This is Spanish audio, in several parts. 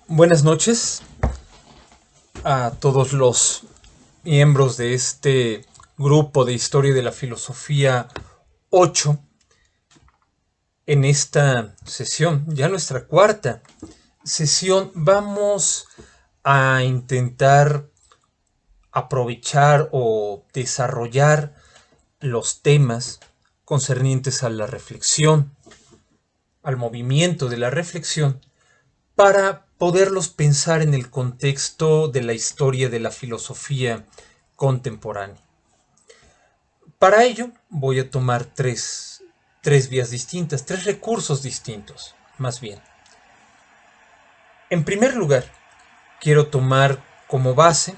Buenas noches a todos los miembros de este grupo de Historia de la Filosofía 8. En esta sesión, ya nuestra cuarta sesión, vamos a intentar aprovechar o desarrollar los temas concernientes a la reflexión, al movimiento de la reflexión, para poderlos pensar en el contexto de la historia de la filosofía contemporánea. Para ello voy a tomar tres vías distintas, tres recursos distintos, más bien. En primer lugar, quiero tomar como base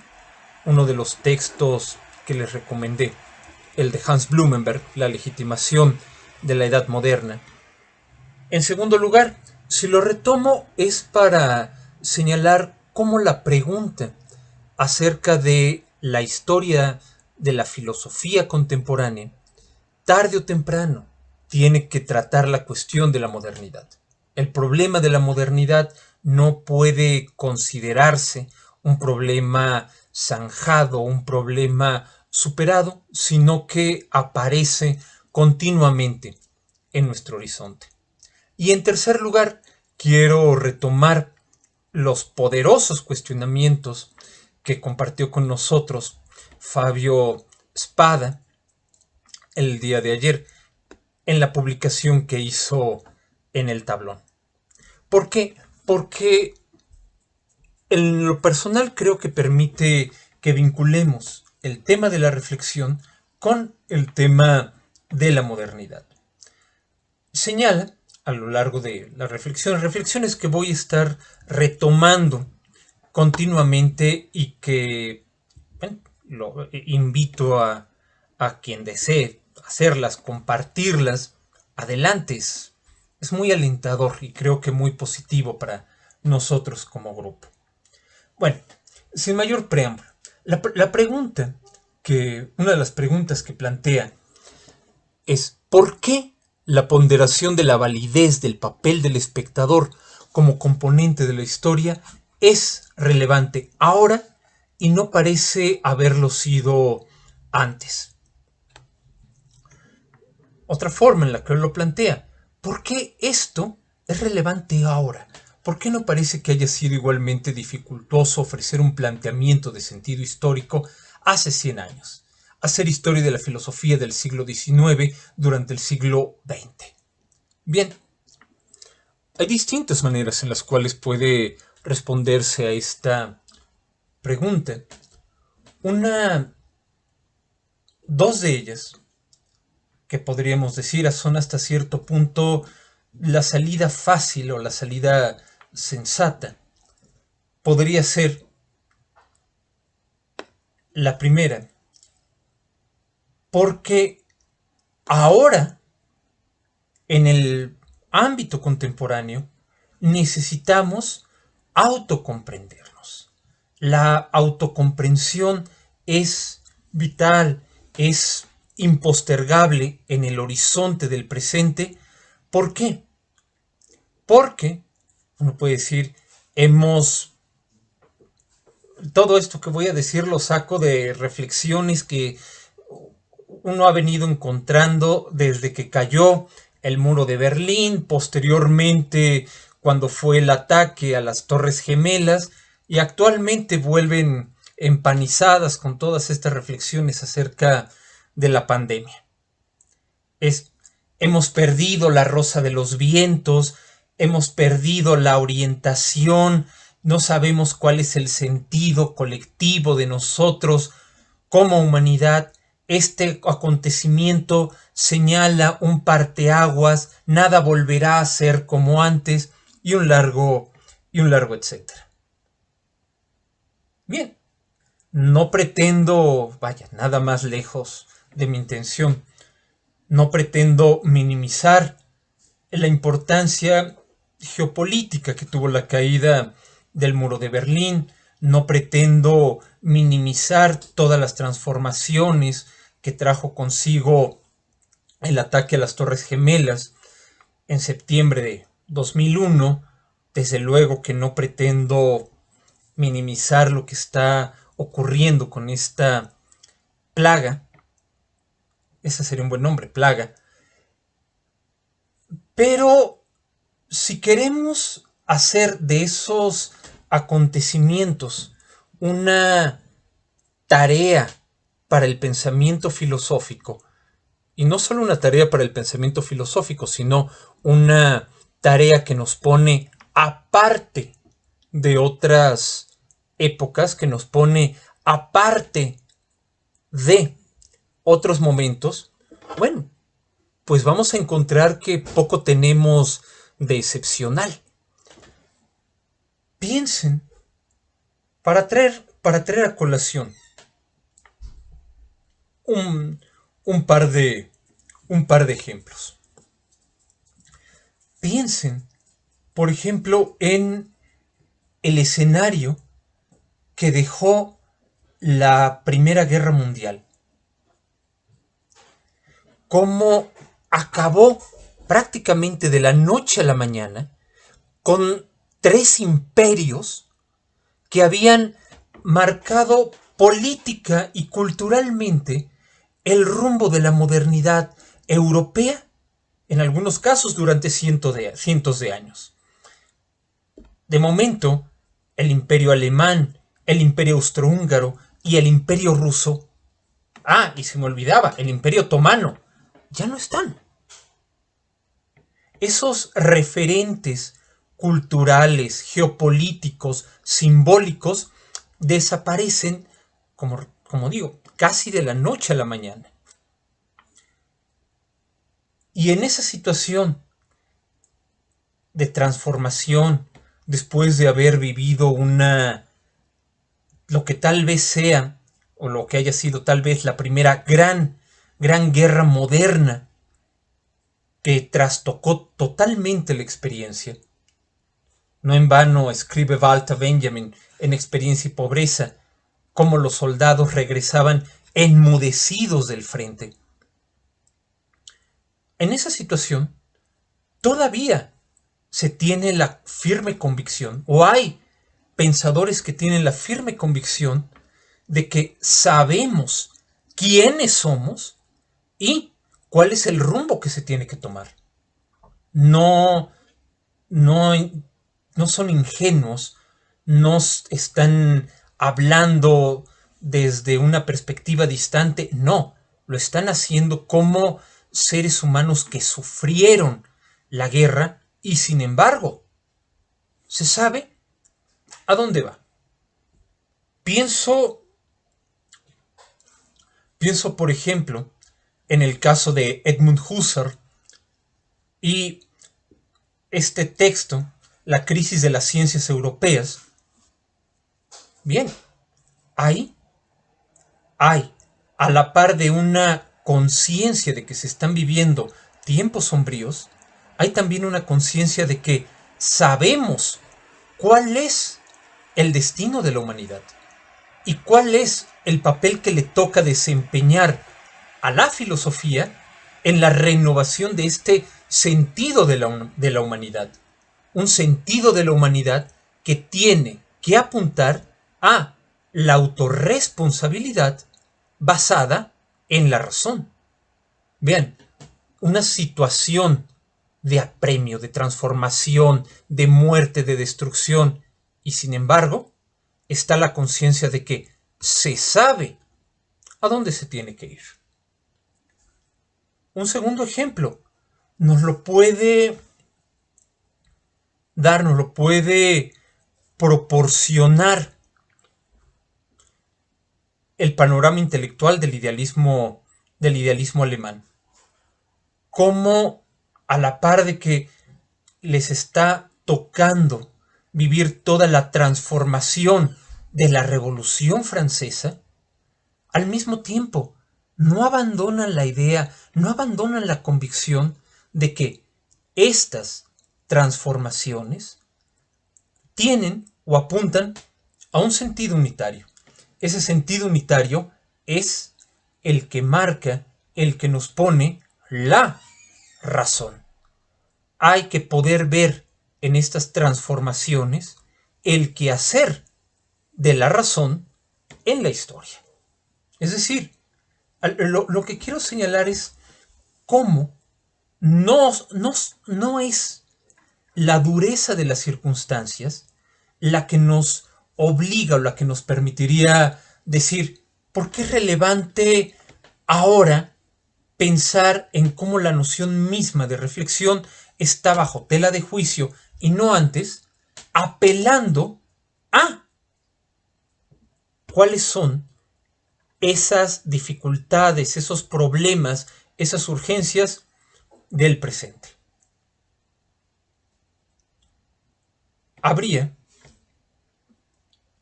uno de los textos que les recomendé, el de Hans Blumenberg, La legitimación de la Edad Moderna. En segundo lugar, si lo retomo es para señalar cómo la pregunta acerca de la historia de la filosofía contemporánea, tarde o temprano, tiene que tratar la cuestión de la modernidad. El problema de la modernidad no puede considerarse un problema zanjado, un problema superado, sino que aparece continuamente en nuestro horizonte. Y en tercer lugar, quiero retomar los poderosos cuestionamientos que compartió con nosotros Fabio Spada el día de ayer en la publicación que hizo en el tablón. ¿Por qué? Porque en lo personal creo que permite que vinculemos el tema de la reflexión con el tema de la modernidad. Señala a lo largo de las reflexiones que voy a estar retomando continuamente y que bueno, lo invito a quien desee hacerlas, compartirlas, adelante. Es muy alentador y creo que muy positivo para nosotros como grupo. Bueno, sin mayor preámbulo, una de las preguntas que plantea es ¿por qué la ponderación de la validez del papel del espectador como componente de la historia es relevante ahora y no parece haberlo sido antes? Otra forma en la que lo plantea, ¿por qué esto es relevante ahora? ¿Por qué no parece que haya sido igualmente dificultoso ofrecer un planteamiento de sentido histórico hace 100 años? Hacer historia de la filosofía del siglo XIX durante el siglo XX. Bien, hay distintas maneras en las cuales puede responderse a esta pregunta. Dos de ellas, que podríamos decir son hasta cierto punto la salida fácil o la salida sensata, podría ser la primera, porque ahora en el ámbito contemporáneo necesitamos autocomprendernos. La autocomprensión es vital, es impostergable en el horizonte del presente. ¿Por qué? Porque uno puede decir, todo esto que voy a decir lo saco de reflexiones que uno ha venido encontrando desde que cayó el muro de Berlín, posteriormente cuando fue el ataque a las Torres Gemelas, y actualmente vuelven empanizadas con todas estas reflexiones acerca de la pandemia. Hemos perdido la rosa de los vientos, hemos perdido la orientación, no sabemos cuál es el sentido colectivo de nosotros como humanidad. Este acontecimiento señala un parteaguas, nada volverá a ser como antes, y un largo etcétera. Bien, no pretendo, vaya, nada más lejos de mi intención, no pretendo minimizar la importancia geopolítica que tuvo la caída del muro de Berlín, no pretendo minimizar todas las transformaciones que trajo consigo el ataque a las Torres Gemelas en septiembre de 2001 Desde luego que no pretendo minimizar lo que está ocurriendo con esta plaga. Ese sería un buen nombre, plaga. Pero si queremos hacer de esos acontecimientos una tarea para el pensamiento filosófico, y no solo una tarea para el pensamiento filosófico, sino una tarea que nos pone aparte de otras épocas, que nos pone aparte de otros momentos, bueno, pues vamos a encontrar que poco tenemos de excepcional. Piensen, para traer a colación un, un, par de, un par de ejemplos. Piensen, por ejemplo, en el escenario que dejó la Primera Guerra Mundial. Cómo acabó prácticamente de la noche a la mañana con 3 imperios que habían marcado política y culturalmente el rumbo de la modernidad europea, en algunos casos durante cientos de años. De momento, el imperio alemán, el imperio austrohúngaro y el imperio ruso, y se me olvidaba, el imperio otomano, ya no están. Esos referentes culturales, geopolíticos, simbólicos, desaparecen, como digo, casi de la noche a la mañana. Y en esa situación de transformación, después de haber vivido lo que tal vez sea, o lo que haya sido tal vez la primera gran guerra moderna, que trastocó totalmente la experiencia. No en vano escribe Walter Benjamin en Experiencia y Pobreza cómo los soldados regresaban enmudecidos del frente. En esa situación, todavía se tiene la firme convicción, o hay pensadores que tienen la firme convicción de que sabemos quiénes somos y cuál es el rumbo que se tiene que tomar. No, no, no son ingenuos, no están hablando desde una perspectiva distante, no, lo están haciendo como seres humanos que sufrieron la guerra y sin embargo se sabe a dónde va. Pienso, por ejemplo, en el caso de Edmund Husserl y este texto, La crisis de las ciencias europeas. Bien, hay, a la par de una conciencia de que se están viviendo tiempos sombríos, hay también una conciencia de que sabemos cuál es el destino de la humanidad y cuál es el papel que le toca desempeñar a la filosofía en la renovación de este sentido de la humanidad. Un sentido de la humanidad que tiene que apuntar a la autorresponsabilidad basada en la razón. Vean, una situación de apremio, de transformación, de muerte, de destrucción, y sin embargo, está la conciencia de que se sabe a dónde se tiene que ir. Un segundo ejemplo nos lo puede dar, nos lo puede proporcionar el panorama intelectual del idealismo alemán. Cómo a la par de que les está tocando vivir toda la transformación de la Revolución Francesa, al mismo tiempo no abandonan la idea, no abandonan la convicción de que estas transformaciones tienen o apuntan a un sentido unitario. Ese sentido unitario es el que marca, el que nos pone la razón. Hay que poder ver en estas transformaciones el quehacer de la razón en la historia. Es decir, lo que quiero señalar es cómo no es la dureza de las circunstancias la que nos obliga o la que nos permitiría decir por qué es relevante ahora pensar en cómo la noción misma de reflexión está bajo tela de juicio y no antes, apelando a cuáles son esas dificultades, esos problemas, esas urgencias del presente. Habría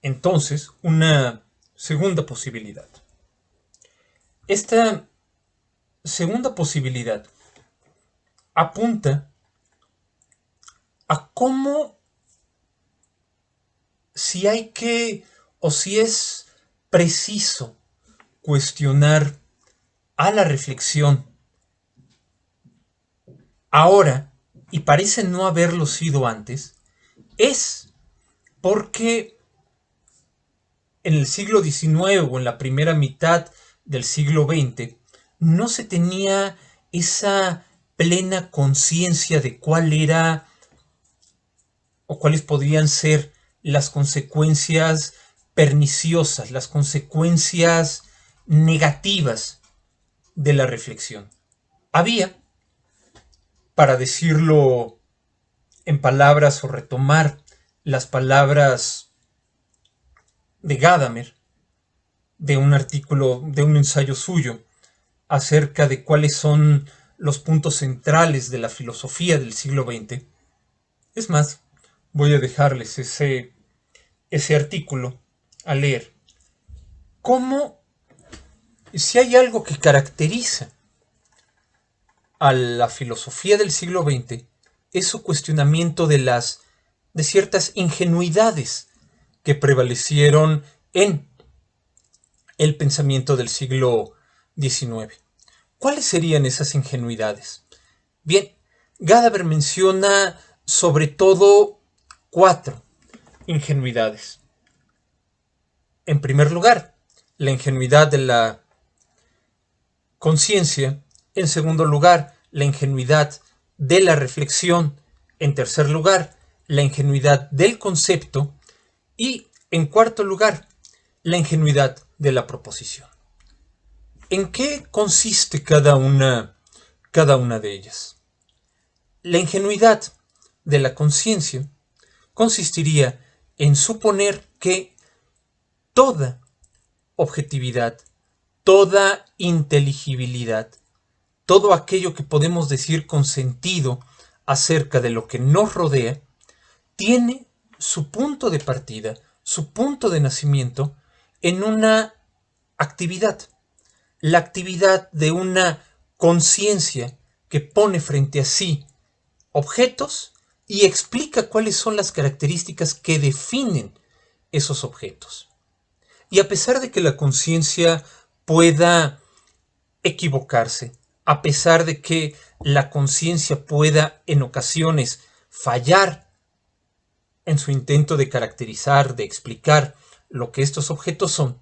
entonces una segunda posibilidad. Esta segunda posibilidad apunta a cómo, si hay que o si es preciso cuestionar a la reflexión ahora, y parece no haberlo sido antes, es porque en el siglo XIX o en la primera mitad del siglo XX no se tenía esa plena conciencia de cuál era o cuáles podrían ser las consecuencias perniciosas, las consecuencias negativas de la reflexión. Había, para decirlo en palabras o retomar las palabras de Gadamer, de un artículo, de un ensayo suyo, acerca de cuáles son los puntos centrales de la filosofía del siglo XX. Es más, voy a dejarles ese artículo a leer. Cómo, si hay algo que caracteriza a la filosofía del siglo XX, es su cuestionamiento de ciertas ingenuidades que prevalecieron en el pensamiento del siglo XIX. ¿Cuáles serían esas ingenuidades? Bien, Gadamer menciona sobre todo 4 ingenuidades. En primer lugar, la ingenuidad de la conciencia. En segundo lugar, la ingenuidad de la reflexión. En tercer lugar, la ingenuidad del concepto. Y en cuarto lugar, la ingenuidad de la proposición. ¿En qué consiste cada una de ellas? La ingenuidad de la conciencia consistiría en suponer que toda objetividad, toda inteligibilidad, todo aquello que podemos decir con sentido acerca de lo que nos rodea, tiene su punto de partida, su punto de nacimiento en una actividad, la actividad de una conciencia que pone frente a sí objetos y explica cuáles son las características que definen esos objetos. Y a pesar de que la conciencia pueda equivocarse, a pesar de que la conciencia pueda en ocasiones fallar en su intento de caracterizar, de explicar lo que estos objetos son,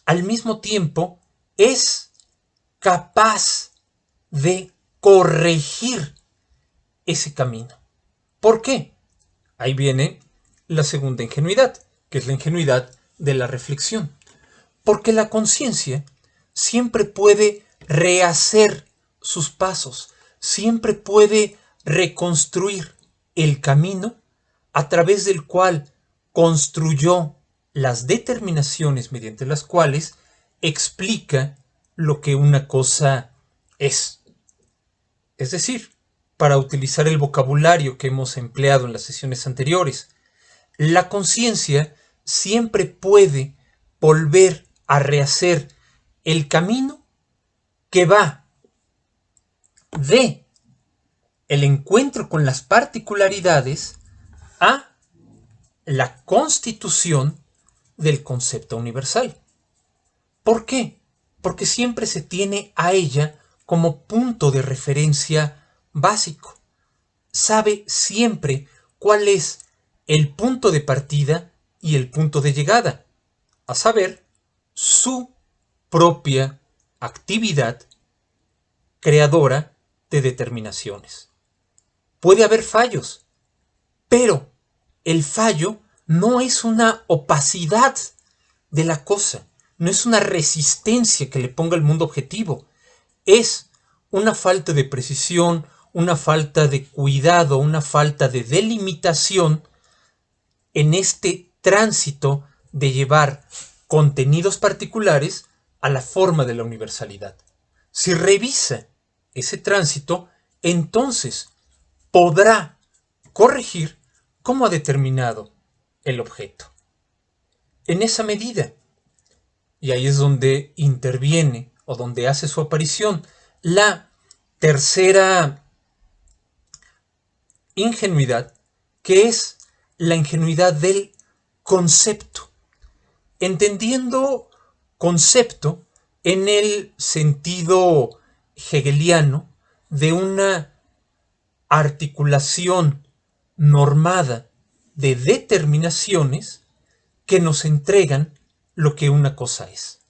al mismo tiempo es capaz de corregir ese camino. ¿Por qué? Ahí viene la segunda ingenuidad, que es la ingenuidad de la reflexión. Porque la conciencia siempre puede rehacer sus pasos, siempre puede reconstruir el camino a través del cual construyó las determinaciones mediante las cuales explica lo que una cosa es. Es decir, para utilizar el vocabulario que hemos empleado en las sesiones anteriores, la conciencia siempre puede volver a rehacer el camino que va de el encuentro con las particularidades a la constitución del concepto universal. ¿Por qué? Porque siempre se tiene a ella como punto de referencia básico. sabe siempre cuál es el punto de partida y el punto de llegada, a saber, su propia actividad creadora de determinaciones. Puede haber fallos, pero el fallo no es una opacidad de la cosa, no es una resistencia que le ponga el mundo objetivo, es una falta de precisión, una falta de cuidado, una falta de delimitación en este tránsito de llevar contenidos particulares a la forma de la universalidad. Si revisa ese tránsito, entonces podrá corregir cómo ha determinado el objeto. En esa medida, y ahí es donde interviene o donde hace su aparición la tercera ingenuidad, que es la ingenuidad del concepto. Entendiendo concepto en el sentido hegeliano de una articulación normada de determinaciones que nos entregan lo que una cosa es.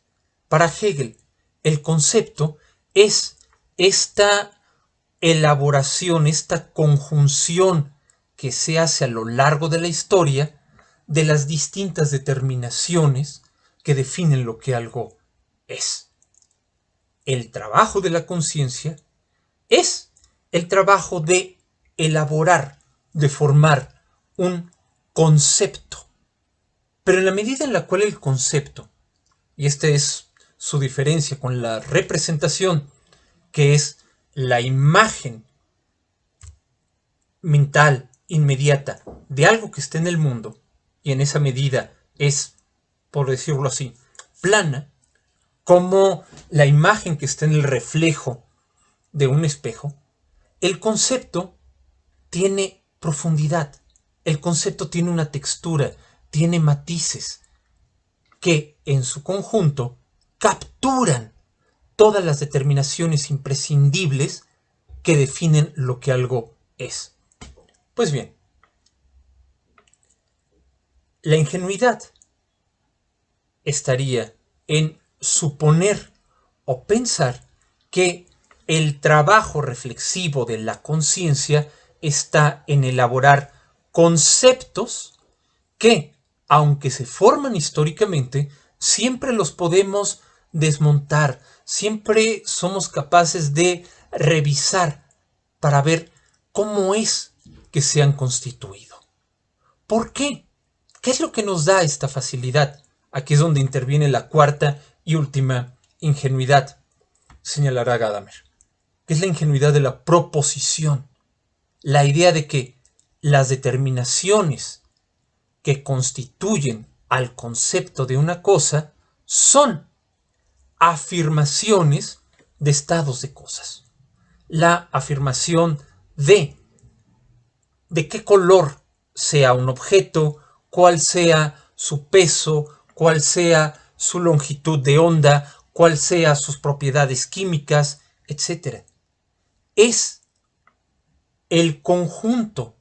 Para Hegel, el concepto es esta elaboración, esta conjunción que se hace a lo largo de la historia de las distintas determinaciones que definen lo que algo es. El trabajo de la conciencia es el trabajo de elaborar, de formar un concepto. Pero en la medida en la cual el concepto, y esta es su diferencia con la representación, que es la imagen mental inmediata de algo que está en el mundo, y en esa medida es, por decirlo así, plana, como la imagen que está en el reflejo de un espejo, el concepto tiene profundidad, el concepto tiene una textura, tiene matices que en su conjunto capturan todas las determinaciones imprescindibles que definen lo que algo es. Pues bien, la ingenuidad estaría en suponer o pensar que el trabajo reflexivo de la conciencia está en elaborar conceptos que, aunque se forman históricamente, siempre los podemos desmontar, siempre somos capaces de revisar para ver cómo es que se han constituido. ¿Por qué? ¿Qué es lo que nos da esta facilidad? Aquí es donde interviene la cuarta y última ingenuidad, señalará Gadamer, que es la ingenuidad de la proposición, la idea de que las determinaciones que constituyen al concepto de una cosa son afirmaciones de estados de cosas. La afirmación de qué color sea un objeto, cuál sea su peso, cuál sea su longitud de onda, cuál sea sus propiedades químicas, etc. Es el conjunto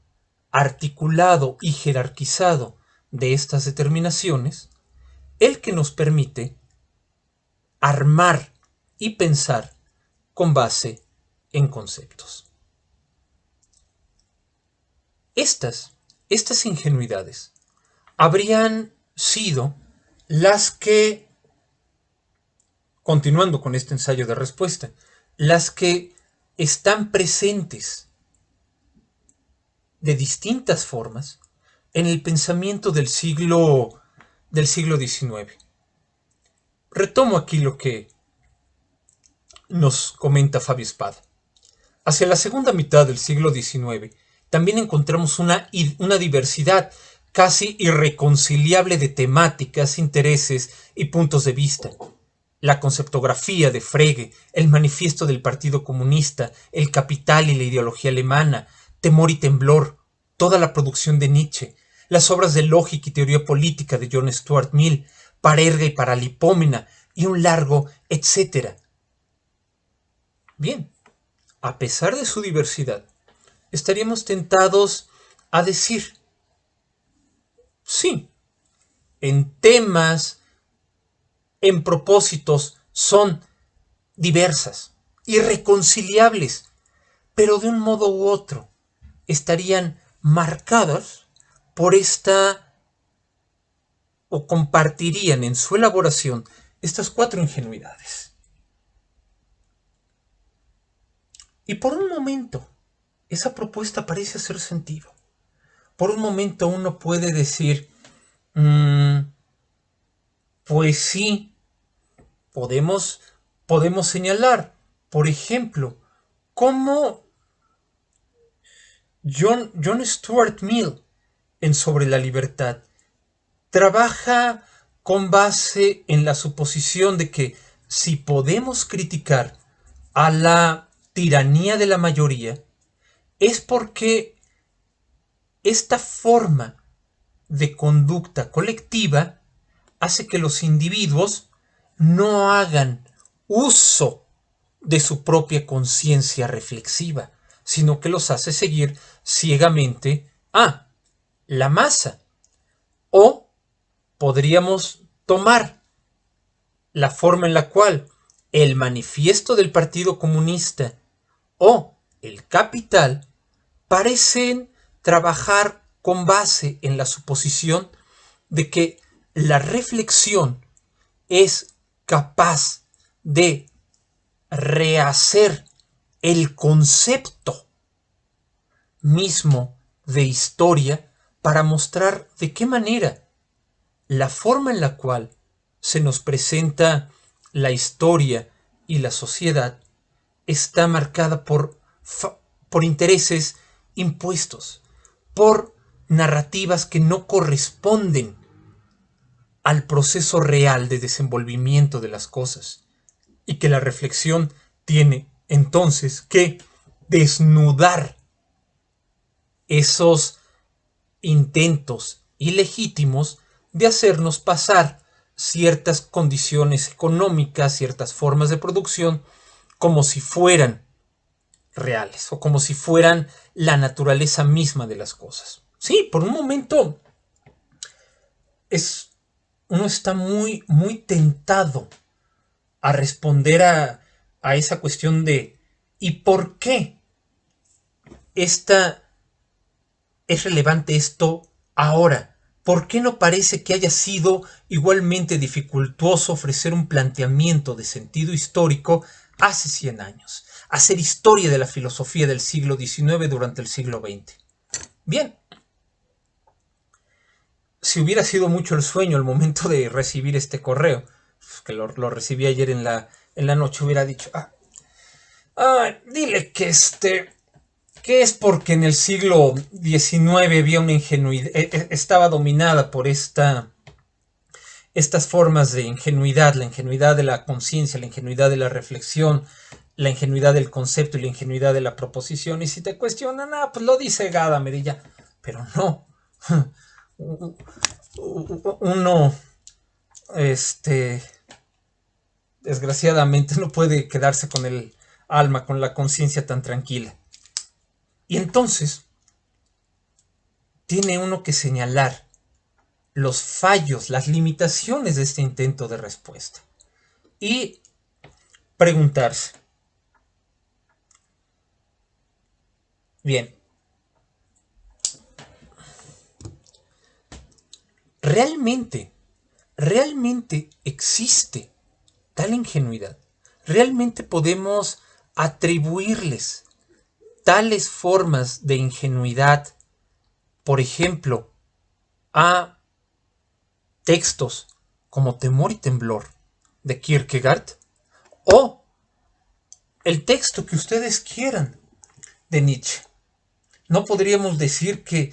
articulado y jerarquizado de estas determinaciones el que nos permite armar y pensar con base en conceptos. Estas ingenuidades habrían sido las que, continuando con este ensayo de respuesta, las que están presentes de distintas formas en el pensamiento del siglo XIX. Retomo aquí lo que nos comenta Fabio Espada. Hacia la segunda mitad del siglo XIX también encontramos una diversidad casi irreconciliable de temáticas, intereses y puntos de vista. La conceptografía de Frege, el manifiesto del Partido Comunista, el Capital y la ideología alemana, Temor y temblor, toda la producción de Nietzsche, las obras de lógica y teoría política de John Stuart Mill, Parerga y Paralipómena, y un largo etcétera. Bien, a pesar de su diversidad, estaríamos tentados a decir, sí, en temas, en propósitos, son diversas, irreconciliables, pero de un modo u otro estarían marcadas por esta, o compartirían en su elaboración estas cuatro ingenuidades. Y por un momento, esa propuesta parece hacer sentido. Por un momento uno puede decir, pues sí, podemos señalar, por ejemplo, cómo John Stuart Mill en Sobre la Libertad trabaja con base en la suposición de que si podemos criticar a la tiranía de la mayoría, es porque esta forma de conducta colectiva hace que los individuos no hagan uso de su propia conciencia reflexiva, sino que los hace seguir ciegamente a la masa. O podríamos tomar la forma en la cual el manifiesto del Partido Comunista o el Capital parecen trabajar con base en la suposición de que la reflexión es capaz de rehacer el concepto mismo de historia para mostrar de qué manera la forma en la cual se nos presenta la historia y la sociedad está marcada por intereses impuestos, por narrativas que no corresponden al proceso real de desenvolvimiento de las cosas, y que la reflexión tiene entonces que desnudar esos intentos ilegítimos de hacernos pasar ciertas condiciones económicas, ciertas formas de producción, como si fueran reales o como si fueran la naturaleza misma de las cosas. Sí, por un momento uno está muy, muy tentado a responder a esa cuestión de ¿y por qué es relevante esto ahora? ¿Por qué no parece que haya sido igualmente dificultoso ofrecer un planteamiento de sentido histórico hace 100 años? Hacer historia de la filosofía del siglo XIX durante el siglo XX. Bien, si hubiera sido mucho el sueño al momento de recibir este correo, que lo recibí ayer en la noche, hubiera dicho, dile que que es porque en el siglo XIX había una ingenuidad, estaba dominada por estas formas de ingenuidad, la ingenuidad de la conciencia, la ingenuidad de la reflexión, la ingenuidad del concepto y la ingenuidad de la proposición. Y si te cuestionan, pues lo dice Gadamer y ya. Pero no. Uno, desgraciadamente no puede quedarse con el alma, con la conciencia tan tranquila. Y entonces tiene uno que señalar los fallos, las limitaciones de este intento de respuesta y preguntarse, bien, ¿realmente existe tal ingenuidad? ¿Realmente podemos atribuirles tales formas de ingenuidad, por ejemplo, a textos como Temor y Temblor de Kierkegaard o el texto que ustedes quieran de Nietzsche? ¿No podríamos decir que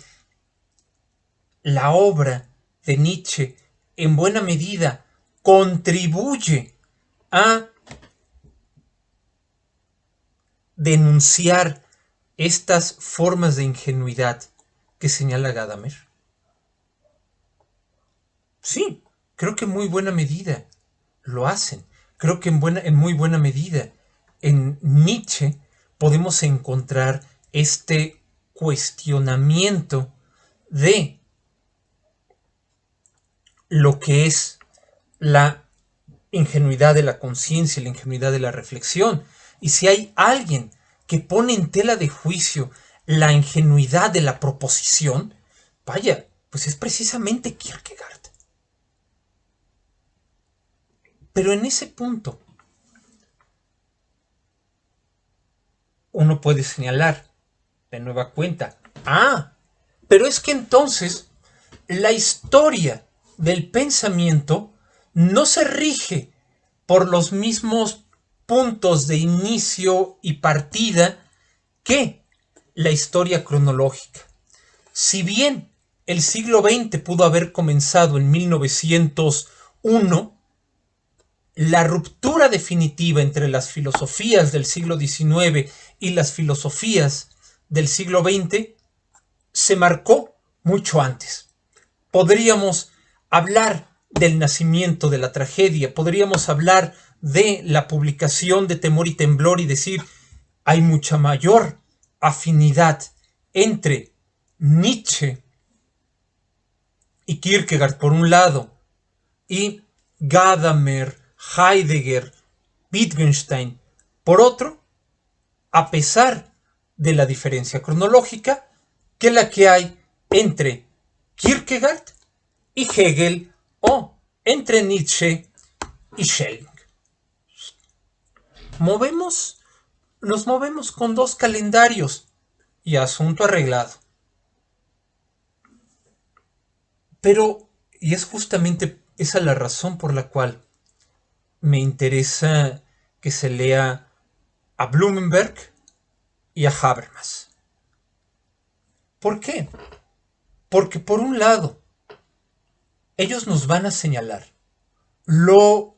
la obra de Nietzsche en buena medida contribuye a denunciar estas formas de ingenuidad que señala Gadamer? Sí, creo que en muy buena medida lo hacen. Creo que en muy buena medida en Nietzsche podemos encontrar este cuestionamiento de lo que es la ingenuidad de la conciencia, la ingenuidad de la reflexión. Y si hay alguien que pone en tela de juicio la ingenuidad de la proposición, vaya, pues es precisamente Kierkegaard. Pero en ese punto, uno puede señalar de nueva cuenta, pero es que entonces la historia del pensamiento no se rige por los mismos puntos de inicio y partida que la historia cronológica. Si bien el siglo XX pudo haber comenzado en 1901, la ruptura definitiva entre las filosofías del siglo XIX y las filosofías del siglo XX se marcó mucho antes. Podríamos hablar del nacimiento de la tragedia, podríamos hablar de la publicación de Temor y Temblor y decir, hay mucha mayor afinidad entre Nietzsche y Kierkegaard por un lado, y Gadamer, Heidegger, Wittgenstein por otro, a pesar de la diferencia cronológica, que la que hay entre Kierkegaard y Hegel o entre Nietzsche y Schelling. Nos movemos con dos calendarios y asunto arreglado. Pero, y es justamente esa la razón por la cual me interesa que se lea a Blumenberg y a Habermas. ¿Por qué? Porque por un lado, ellos nos van a señalar lo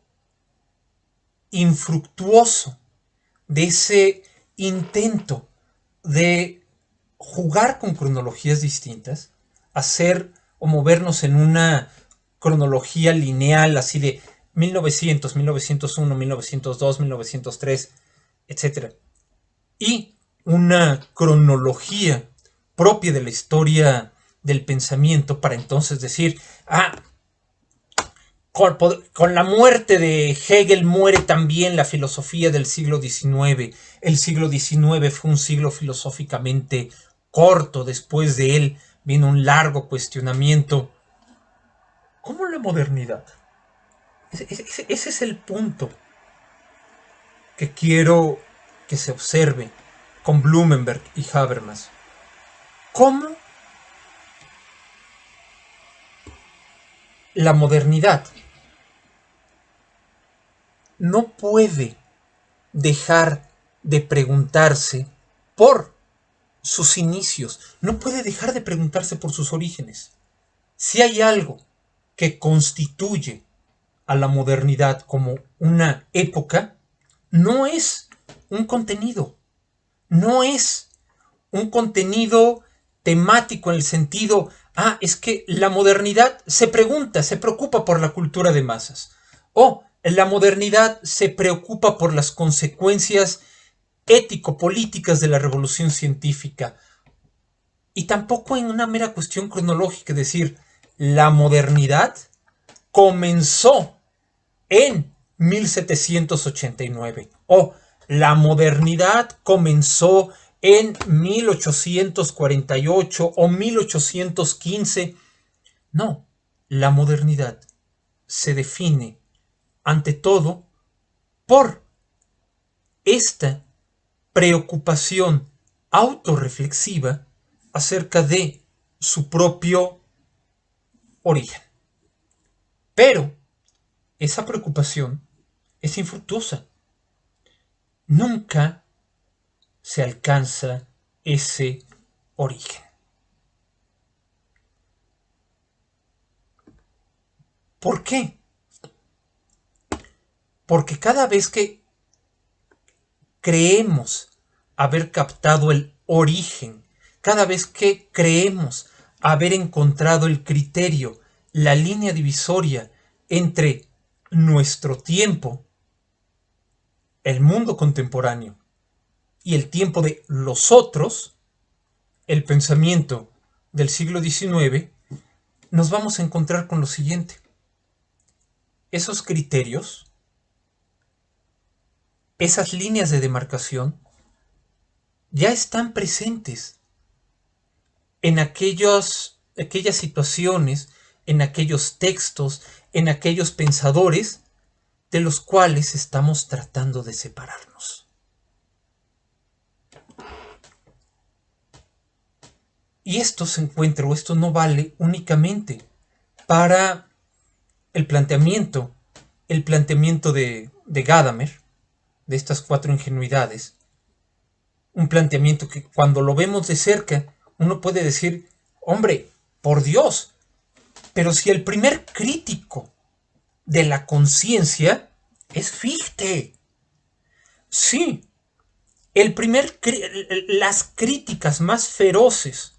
infructuoso de ese intento de jugar con cronologías distintas, hacer o movernos en una cronología lineal así de 1900, 1901, 1902, 1903, etc. Y una cronología propia de la historia del pensamiento para entonces decir, con la muerte de Hegel muere también la filosofía del siglo XIX. El siglo XIX fue un siglo filosóficamente corto. Después de él vino un largo cuestionamiento. ¿Cómo la modernidad? Ese es el punto que quiero que se observe con Blumenberg y Habermas. ¿Cómo la modernidad no puede dejar de preguntarse por sus inicios, no puede dejar de preguntarse por sus orígenes? Si hay algo que constituye a la modernidad como una época, no es un contenido, no es un contenido temático en el sentido, es que la modernidad se pregunta, se preocupa por la cultura de masas, o la modernidad se preocupa por las consecuencias ético-políticas de la revolución científica, y tampoco en una mera cuestión cronológica, es decir, la modernidad comenzó en 1789 o la modernidad comenzó en 1848 o 1815. No, la modernidad se define ante todo por esta preocupación autorreflexiva acerca de su propio origen. Pero esa preocupación es infructuosa. Nunca se alcanza ese origen. ¿Por qué? Porque cada vez que creemos haber captado el origen, cada vez que creemos haber encontrado el criterio, la línea divisoria entre nuestro tiempo, el mundo contemporáneo, y el tiempo de los otros, el pensamiento del siglo XIX, nos vamos a encontrar con lo siguiente. Esos criterios, esas líneas de demarcación, ya están presentes en aquellas situaciones, en aquellos textos, en aquellos pensadores de los cuales estamos tratando de separarnos. Y esto se encuentra, o esto no vale únicamente para el planteamiento de Gadamer, de estas 4 ingenuidades. Un planteamiento que cuando lo vemos de cerca, uno puede decir, hombre, por Dios, pero si el primer crítico de la conciencia es Fichte. Sí, las críticas más feroces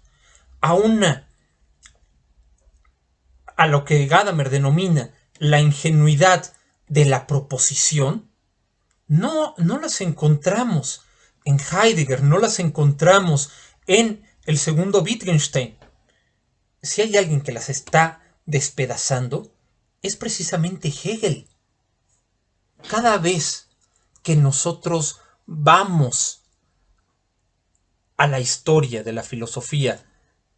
a lo que Gadamer denomina la ingenuidad de la proposición, no las encontramos en Heidegger, no las encontramos en el segundo Wittgenstein. Si hay alguien que las está despedazando, es precisamente Hegel. Cada vez que nosotros vamos a la historia de la filosofía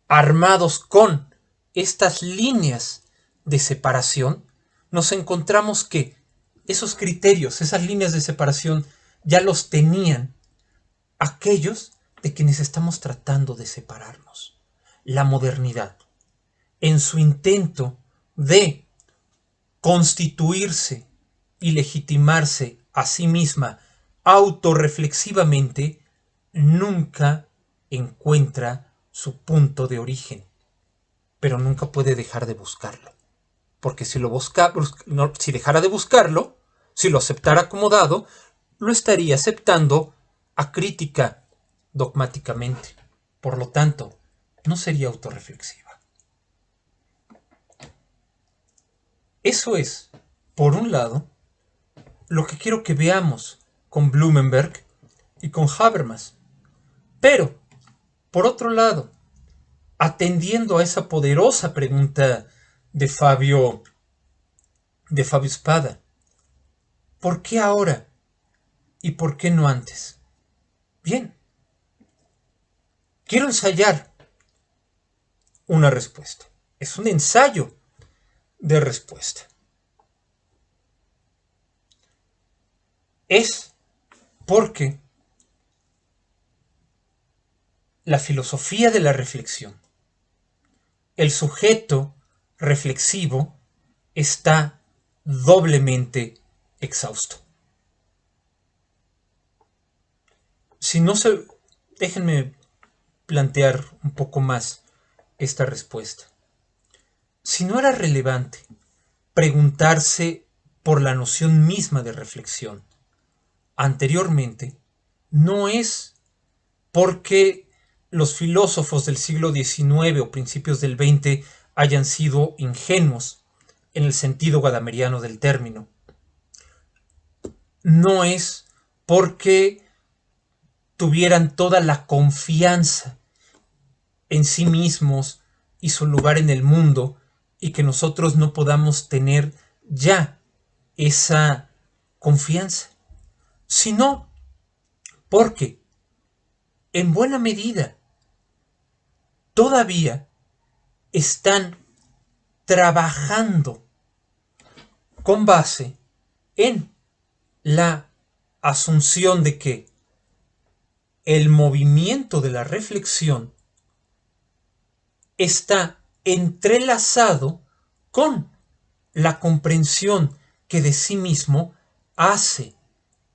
armados con estas líneas de separación, nos encontramos que esos criterios, esas líneas de separación, ya los tenían aquellos de quienes estamos tratando de separarnos. La modernidad, en su intento de constituirse y legitimarse a sí misma autorreflexivamente, nunca encuentra su punto de origen, pero nunca puede dejar de buscarlo. Porque si si dejara de buscarlo, si lo aceptara como dado, lo estaría aceptando acrítica, dogmáticamente. Por lo tanto, no sería autorreflexiva. Eso es, por un lado, lo que quiero que veamos con Blumenberg y con Habermas. Pero, por otro lado, atendiendo a esa poderosa pregunta de Fabio Spada, ¿por qué ahora y por qué no antes? Bien, quiero ensayar una respuesta. Es un ensayo de respuesta. Es porque la filosofía de la reflexión, el sujeto reflexivo, está doblemente exhausto. Si no se... Déjenme plantear un poco más esta respuesta. Si no era relevante preguntarse por la noción misma de reflexión anteriormente, no es porque los filósofos del siglo XIX o principios del XX hayan sido ingenuos en el sentido gadameriano del término. No es porque tuvieran toda la confianza en sí mismos y su lugar en el mundo, y que nosotros no podamos tener ya esa confianza, sino porque, en buena medida, todavía están trabajando con base en la asunción de que el movimiento de la reflexión está entrelazado con la comprensión que de sí mismo hace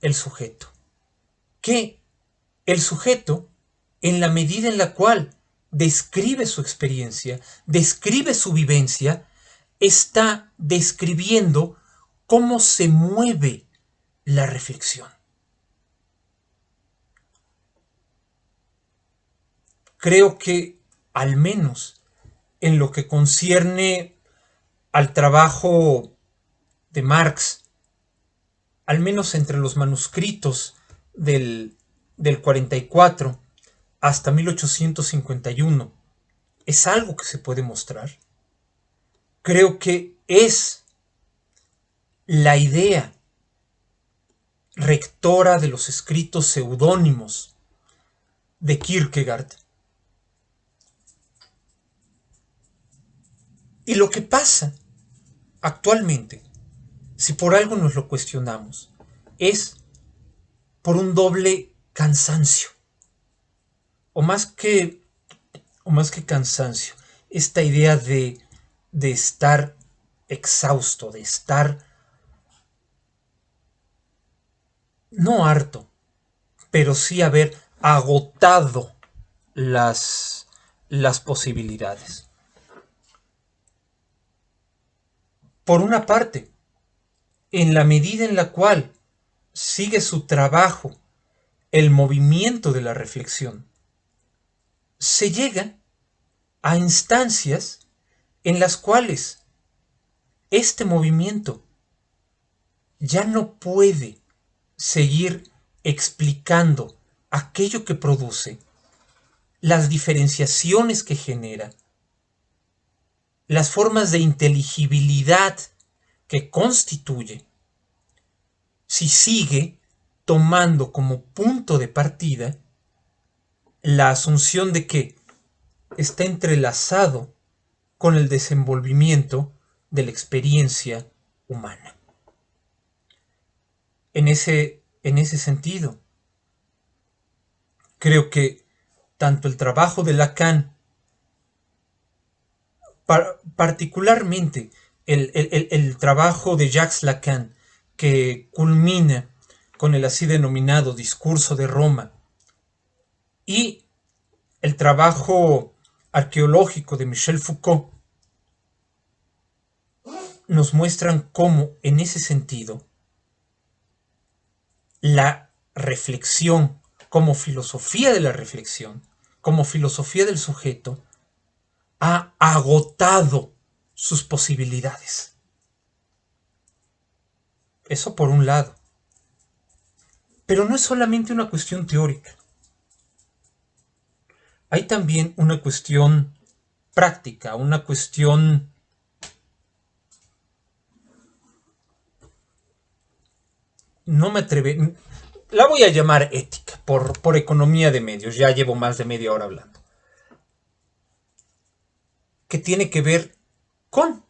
el sujeto. Que el sujeto, en la medida en la cual describe su experiencia, describe su vivencia, está describiendo cómo se mueve la reflexión. Creo que, al menos en lo que concierne al trabajo de Marx, al menos entre los manuscritos del 44 hasta 1851 es algo que se puede mostrar. Creo que es la idea rectora de los escritos seudónimos de Kierkegaard. Y lo que pasa actualmente, si por algo nos lo cuestionamos, es por un doble cansancio. O más que cansancio, esta idea de estar exhausto, de estar no harto, pero sí haber agotado las posibilidades. Por una parte, en la medida en la cual sigue su trabajo el movimiento de la reflexión, se llega a instancias en las cuales este movimiento ya no puede seguir explicando aquello que produce, las diferenciaciones que genera, las formas de inteligibilidad que constituye, si sigue tomando como punto de partida la asunción de que está entrelazado con el desenvolvimiento de la experiencia humana. En ese sentido, creo que tanto el trabajo de Lacan, particularmente el trabajo de Jacques Lacan, que culmina con el así denominado Discurso de Roma, y el trabajo arqueológico de Michel Foucault, nos muestran cómo, en ese sentido, la reflexión como filosofía de la reflexión, como filosofía del sujeto, ha agotado sus posibilidades. Eso por un lado. Pero no es solamente una cuestión teórica. Hay también una cuestión práctica, una cuestión no me atrevo, la voy a llamar ética, por economía de medios, ya llevo más de media hora hablando, que tiene que ver con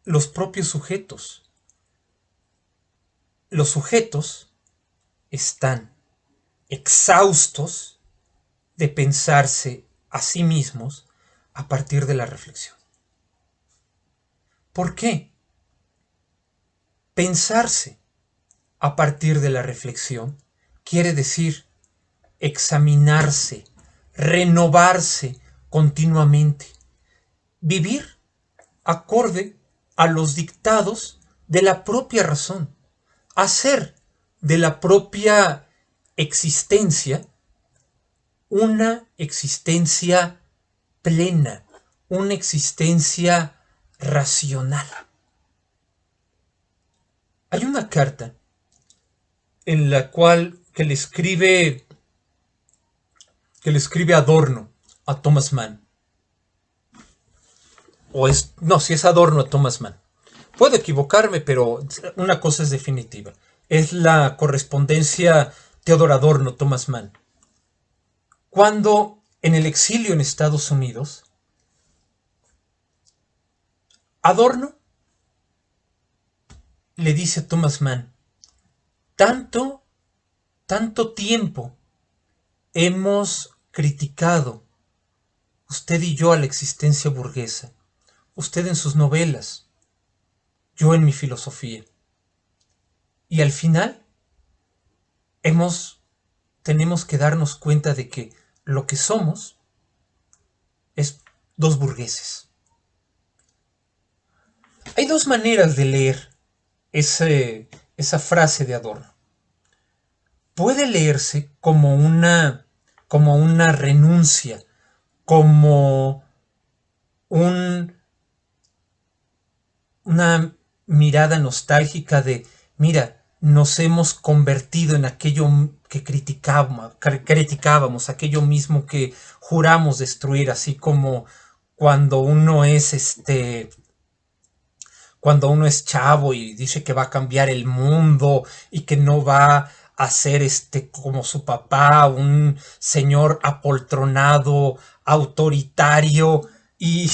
los propios sujetos. Los sujetos están exhaustos de pensarse a sí mismos a partir de la reflexión. ¿Por qué? Pensarse a partir de la reflexión quiere decir examinarse, renovarse continuamente, vivir acorde a los dictados de la propia razón, hacer de la propia existencia una existencia plena, una existencia racional. Hay una carta en la cual que le escribe Adorno a Thomas Mann. Si es Adorno a Thomas Mann. Puedo equivocarme, pero una cosa es definitiva. Es la correspondencia Theodor Adorno-Thomas Mann. Cuando en el exilio en Estados Unidos, Adorno le dice a Thomas Mann, tanto tiempo hemos criticado, usted y yo, a la existencia burguesa, usted en sus novelas, yo en mi filosofía. Y al final tenemos que darnos cuenta de que lo que somos es dos burgueses. Hay dos maneras de leer esa frase de Adorno. Puede leerse como una renuncia, como una mirada nostálgica de, mira, nos hemos convertido en aquello que criticábamos, aquello mismo que juramos destruir, así como cuando uno es cuando uno es chavo y dice que va a cambiar el mundo y que no va a ser como su papá, un señor apoltronado, autoritario, y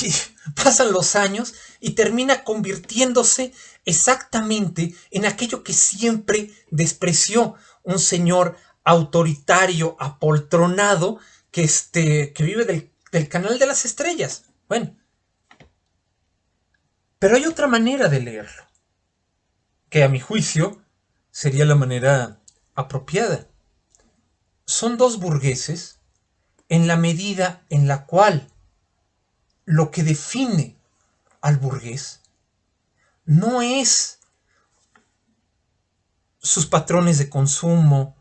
pasan los años y termina convirtiéndose exactamente en aquello que siempre despreció, un señor autoritario, apoltronado, que vive del canal de las estrellas. Bueno, pero hay otra manera de leerlo, que a mi juicio sería la manera apropiada. Son dos burgueses en la medida en la cual lo que define al burgués no es sus patrones de consumo,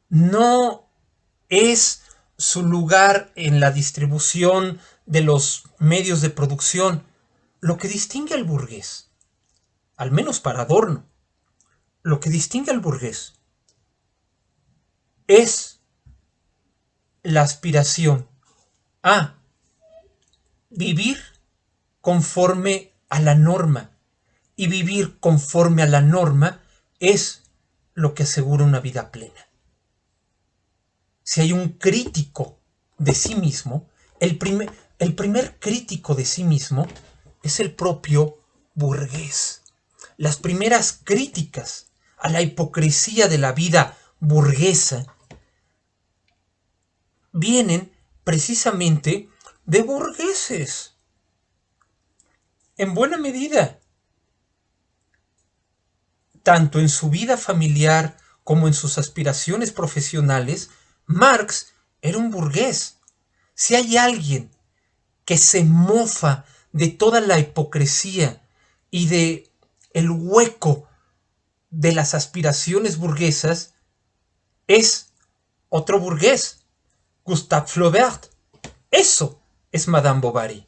no es su lugar en la distribución de los medios de producción. Lo que distingue al burgués, al menos para Adorno, lo que distingue al burgués es la aspiración a vivir conforme a la norma. Y vivir conforme a la norma es lo que asegura una vida plena. Si hay un crítico de sí mismo, el primer crítico de sí mismo es el propio burgués. Las primeras críticas a la hipocresía de la vida burguesa vienen precisamente de burgueses. En buena medida, tanto en su vida familiar como en sus aspiraciones profesionales, Marx era un burgués. Si hay alguien que se mofa de toda la hipocresía y de el hueco de las aspiraciones burguesas, es otro burgués, Gustave Flaubert. Eso es Madame Bovary.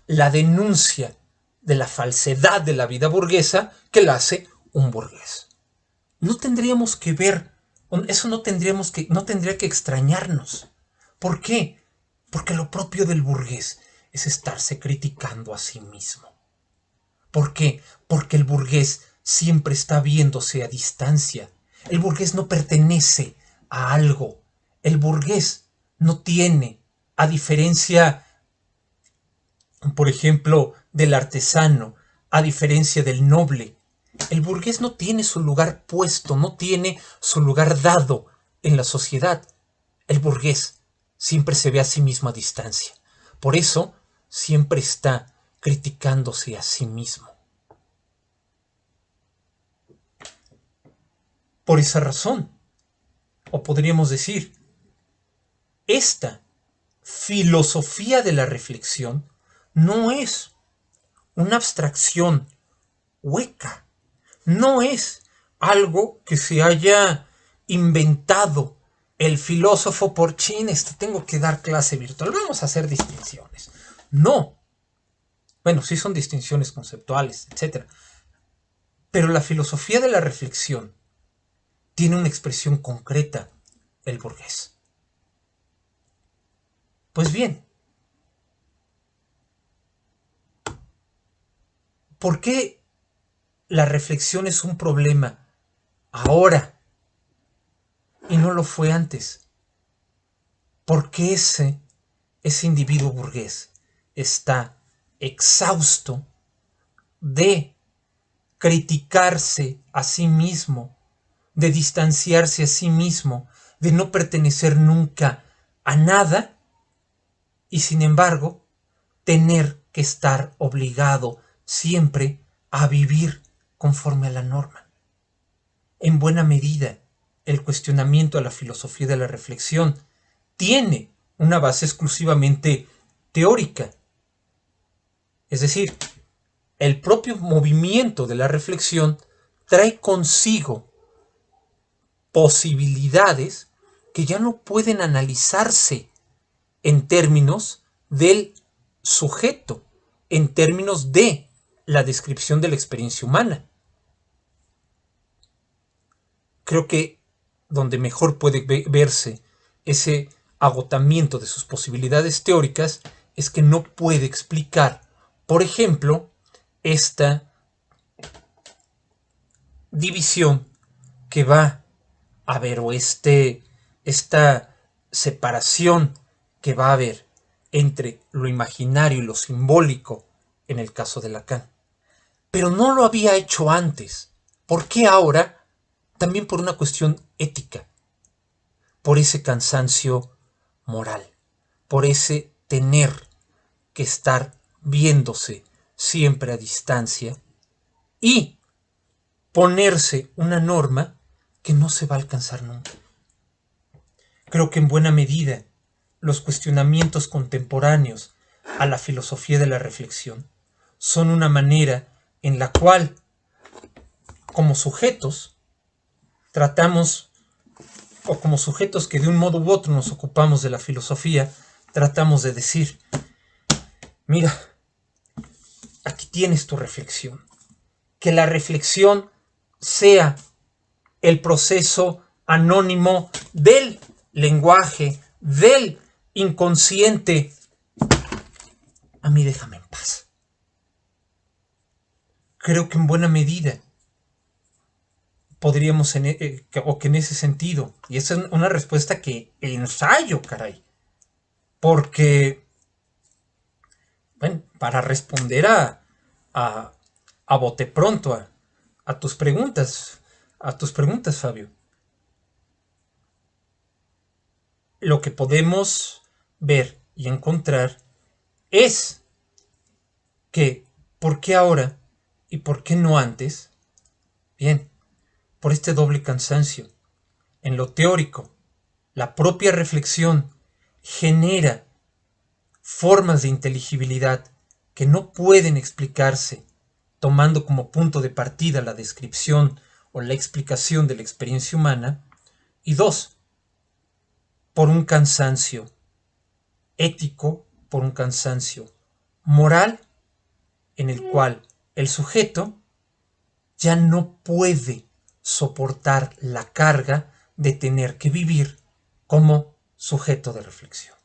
La denuncia de la falsedad de la vida burguesa que la hace un burgués. No tendríamos que ver, eso no tendría que extrañarnos. ¿Por qué? Porque lo propio del burgués es estarse criticando a sí mismo. ¿Por qué? Porque el burgués siempre está viéndose a distancia. El burgués no pertenece a algo. El burgués no tiene, a diferencia, por ejemplo, del artesano, a diferencia del noble, el burgués no tiene su lugar puesto, no tiene su lugar dado en la sociedad. El burgués siempre se ve a sí mismo a distancia. Por eso siempre está criticándose a sí mismo. Por esa razón, o podríamos decir, esta filosofía de la reflexión no es una abstracción hueca, no es algo que se haya inventado el filósofo Porchin. Tengo que dar clase virtual, vamos a hacer distinciones. No. Bueno, sí son distinciones conceptuales, etc. Pero la filosofía de la reflexión tiene una expresión concreta, el burgués. Pues bien, ¿por qué la reflexión es un problema ahora y no lo fue antes? Porque ese individuo burgués está exhausto de criticarse a sí mismo, de distanciarse a sí mismo, de no pertenecer nunca a nada y sin embargo tener que estar obligado siempre a vivir conforme a la norma. En buena medida, el cuestionamiento a la filosofía de la reflexión tiene una base exclusivamente teórica. Es decir, el propio movimiento de la reflexión trae consigo posibilidades que ya no pueden analizarse en términos del sujeto, en términos de la descripción de la experiencia humana. creo que donde mejor puede verse ese agotamiento de sus posibilidades teóricas es que no puede explicar, por ejemplo, esta división que va a haber, o esta separación que va a haber entre lo imaginario y lo simbólico en el caso de Lacan. Pero no lo había hecho antes. ¿Por qué ahora? También por una cuestión ética, por ese cansancio moral, por ese tener que estar viéndose siempre a distancia y ponerse una norma que no se va a alcanzar nunca. Creo que en buena medida los cuestionamientos contemporáneos a la filosofía de la reflexión son una manera en la cual, como sujetos, tratamos, o como sujetos que de un modo u otro nos ocupamos de la filosofía, tratamos de decir, mira, aquí tienes tu reflexión. Que la reflexión sea el proceso anónimo del lenguaje, del inconsciente. A mí déjame en paz. Creo que en buena medida podríamos, o que en ese sentido, y esa es una respuesta que ensayo, caray, porque, bueno, para responder a bote pronto a tus preguntas, Fabio, lo que podemos ver y encontrar es que, ¿por qué ahora y por qué no antes? Bien, por este doble cansancio. En lo teórico, la propia reflexión genera formas de inteligibilidad que no pueden explicarse tomando como punto de partida la descripción o la explicación de la experiencia humana. Y dos, por un cansancio ético, por un cansancio moral, en el cual el sujeto ya no puede soportar la carga de tener que vivir como sujeto de reflexión.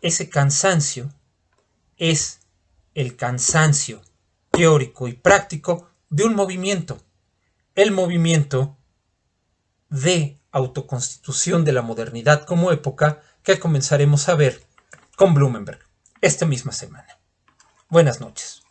Ese cansancio es el cansancio teórico y práctico de un movimiento, el movimiento de autoconstitución de la modernidad como época que comenzaremos a ver con Blumenberg esta misma semana. Buenas noches.